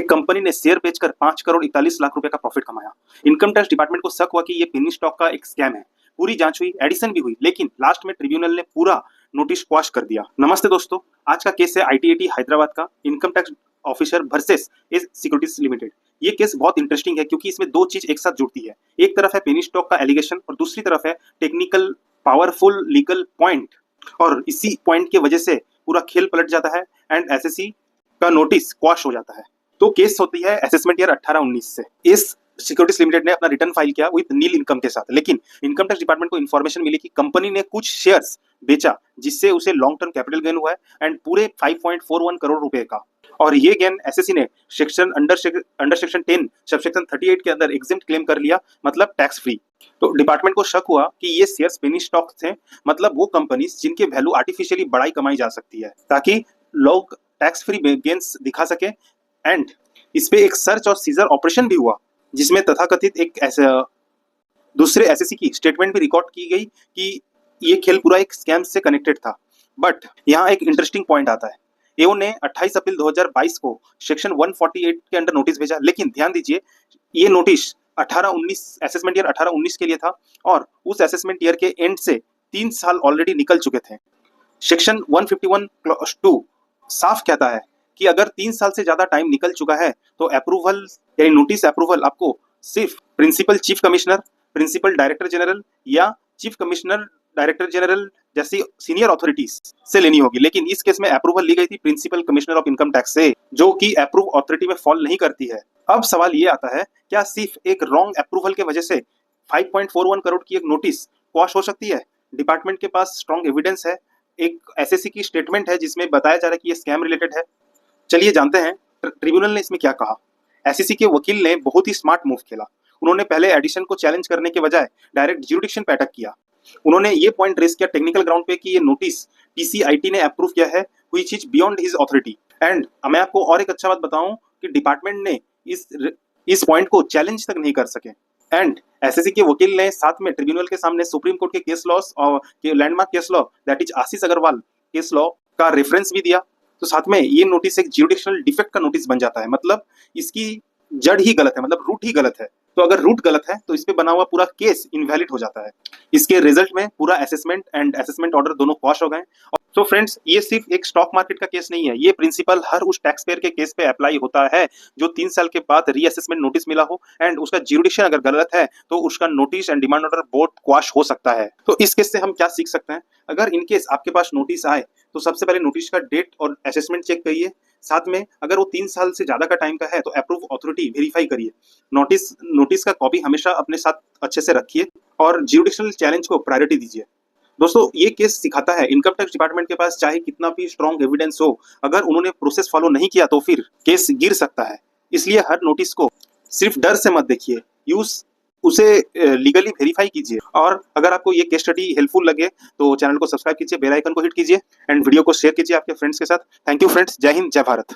एक कंपनी ने शेयर बेचकर 5 करोड़ 41 लाख रुपए का प्रॉफिट कमाया। इनकम टैक्स डिपार्टमेंट को शक हुआ कि ये पेनी स्टॉक का एक स्कैम है। पूरी जांच हुई, एडिशन भी हुई, लेकिन लास्ट में ट्रिब्यूनल ने पूरा नोटिस क्वाश कर दिया। नमस्ते दोस्तों, आज का केस है आईटीएटी हैदराबाद का income tax officer versus S securities limited. ये केस बहुत इंटरेस्टिंग है क्योंकि इसमें दो चीज एक साथ जुड़ती है। एक तरफ है पेनी स्टॉक का एलिगेशन और दूसरी तरफ है टेक्निकल पावरफुल लीगल पॉइंट, और इसी पॉइंट की वजह से पूरा खेल पलट जाता है एंड एसएससी का नोटिस क्वाश हो जाता है। तो केस होती है असेसमेंट ईयर 18-19 से। इस सिक्योरिटीज लिमिटेड ने अपना रिटर्न फाइल किया विद नील इनकम के साथ, लेकिन इनकम टैक्स डिपार्टमेंट को इन्फॉर्मेशन मिली कि कंपनी ने कुछ शेयर्स बेचा जिससे उसे लॉन्ग टर्म कैपिटल गेन हुआ है एंड पूरे 5.41 करोड़ रुपए का। और ये गेन एसएससी ने अंडर सेक्शन 10 सबसेक्शन 38 के अंदर एग्जेम्प्ट क्लेम कर लिया, मतलब टैक्स फ्री। तो डिपार्टमेंट को शक हुआ कि ये शेयर्स पेनी स्टॉक थे, मतलब वो कंपनी जिनके वैल्यू आर्टिफिशियली बढ़ाई कमाई जा सकती है ताकि लोग टैक्स फ्री गेन्स दिखा सके। एंड इस पे एक सर्च और सीजर ऑपरेशन भी हुआ जिसमें तथाकथित एक दूसरे एसएससी की स्टेटमेंट भी रिकॉर्ड की गई कि ये खेल पूरा एक स्कैम से कनेक्टेड था। बट यहाँ एक इंटरेस्टिंग पॉइंट आता है। एओ ने 28 अप्रैल 2022 को सेक्शन 148 के अंडर नोटिस भेजा, लेकिन ध्यान दीजिए ये नोटिस 18-19 असेसमेंट ईयर 18-19 के लिए था और उस असेसमेंट ईयर के एंड से 3 साल ऑलरेडी निकल चुके थे। सेक्शन 151(2) साफ कहता है कि अगर 3 साल से ज्यादा टाइम निकल चुका है तो अप्रूवल यानी नोटिस अप्रूवल आपको सिर्फ principal chief commissioner, principal director general या चीफ कमिश्नर डायरेक्टर जनरल जैसी सीनियर अथॉरिटीज से लेनी होगी। लेकिन इस केस में अप्रूवल ली गई थी principal commissioner of income tax से, जो कि अप्रूव अथॉरिटी में फॉल नहीं करती है। अब सवाल ये आता है, क्या सिर्फ एक रॉन्ग अप्रूवल के वजह से 5.41 करोड़ की एक नोटिस क्वाश हो सकती है? डिपार्टमेंट के पास स्ट्रॉन्ग एविडेंस है, एक एसएससी की स्टेटमेंट है जिसमें बताया जा रहा है कि ये स्कैम रिलेटेड है। चलिए जानते हैं ट्रिब्यूनल ने इसमें क्या कहा। एसएससी के वकील ने बहुत ही स्मार्ट मूव खेला। उन्होंने पहले एडिशन को चैलेंज करने के बजाय डायरेक्ट ज्यूरिडिक्शन पे अटैक किया। उन्होंने ये पॉइंट रेस किया टेक्निकल ग्राउंड पे कि ये नोटिस टीसीआईटी ने अप्रूव किया है which is beyond his authority. And मैं आपको और एक अच्छा बात बताऊं कि डिपार्टमेंट ने इस पॉइंट को चैलेंज तक नहीं कर सके। एंड एसएससी के वकील ने साथ में ट्रिब्यूनल के सामने सुप्रीम कोर्ट के केस लॉस और landmark case law that is Ashish Agarwal case law का रेफरेंस भी दिया। तो साथ में ये नोटिस एक ज्यूडिक्शनल डिफेक्ट का नोटिस बन जाता है, मतलब इसकी जड़ ही गलत है, मतलब रूट ही गलत है। तो अगर रूट गलत है तो इस पे बना हुआ पूरा केस इनवैलिड हो जाता है। इसके रिजल्ट में पूरा असेसमेंट एंड असेसमेंट ऑर्डर दोनों क्वॉश हो गए। तो फ्रेंड्स, ये सिर्फ एक स्टॉक मार्केट का केस नहीं है, ये प्रिंसिपल हर उस टैक्स पेयर के केस पे अप्लाई होता है जो 3 साल के बाद रीअसेसमेंट नोटिस मिला हो एंड उसका ज्यूरिडिक्शन अगर गलत है तो उसका notice and demand order both quash हो सकता है। तो इस केस से हम क्या सीख सकते हैं? अगर इनकेस आपके पास नोटिस आए तो सबसे पहले नोटिस का डेट और असेसमेंट चेक करिए। साथ में अगर वो 3 साल से ज्यादा का टाइम का है तो अप्रूव अथॉरिटी वेरीफाई करिए। नोटिस का कॉपी हमेशा अपने साथ अच्छे से रखिए और ज्यूडिक्शनल चैलेंज को प्रायोरिटी दीजिए। दोस्तों, ये केस सिखाता है इनकम टैक्स डिपार्टमेंट के पास चाहे कितना भी स्ट्रॉन्ग एविडेंस हो, अगर उन्होंने प्रोसेस फॉलो नहीं किया तो फिर केस गिर सकता है। इसलिए हर नोटिस को सिर्फ डर से मत देखिए, उसे लीगली वेरीफाई कीजिए। और अगर आपको ये केस स्टडी हेल्पफुल लगे तो चैनल को सब्सक्राइब कीजिए, बेल आइकन को हिट कीजिए एंड वीडियो को शेयर कीजिए आपके फ्रेंड्स के साथ। थैंक यू फ्रेंड्स, जय हिंद, जय भारत।